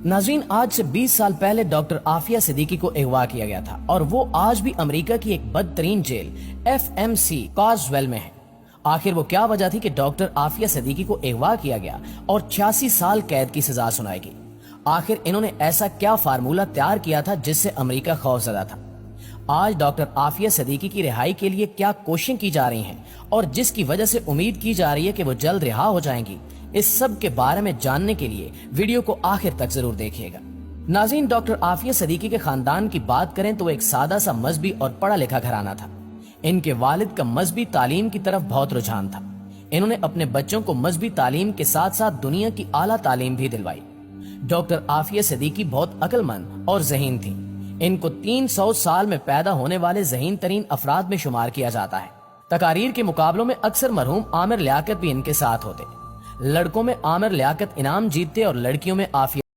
ناظرین، آج سے 20 سال پہلے ڈاکٹر عافیہ صدیقی کو اغوا کیا گیا تھا اور وہ آج بھی امریکہ کی ایک بدترین جیل FMC کازویل میں ہے۔ آخر وہ کیا وجہ تھی کہ ڈاکٹر عافیہ صدیقی کو اغوا کیا گیا اور 86 سال قید کی سزا سنائی گئی؟ آخر انہوں نے ایسا کیا فارمولہ تیار کیا تھا جس سے امریکہ خوفزدہ تھا؟ آج ڈاکٹر عافیہ صدیقی کی رہائی کے لیے کیا کوششیں کی جا رہی ہیں اور جس کی وجہ سے امید کی جا رہی ہے کہ وہ جلد رہا ہو جائیں گی؟ اس سب کے بارے میں جاننے کے لیے ویڈیو کو آخر تک ضرور دیکھیے گا۔ ناظرین، ڈاکٹر عافیہ صدیقی کے خاندان کی بات کریں تو وہ ایک سادہ سا مذہبی اور پڑھا لکھا گھرانہ تھا۔ ان کے والد کا مذہبی تعلیم کی طرف بہت رجحان تھا۔ انہوں نے اپنے بچوں کو مذہبی تعلیم کے ساتھ ساتھ دنیا کی اعلیٰ تعلیم بھی دلوائی۔ ڈاکٹر عافیہ صدیقی بہت عقل مند اور ذہین تھیں۔ ان کو 300 سال میں پیدا ہونے والے ذہین ترین افراد میں شمار کیا جاتا ہے۔ تقاریر کے مقابلوں میں اکثر مرحوم عامر لیاقت بھی ان کے ساتھ ہوتے۔ لڑکوں میں عامر لیاقت انعام جیتتے اور لڑکیوں میں عافیہ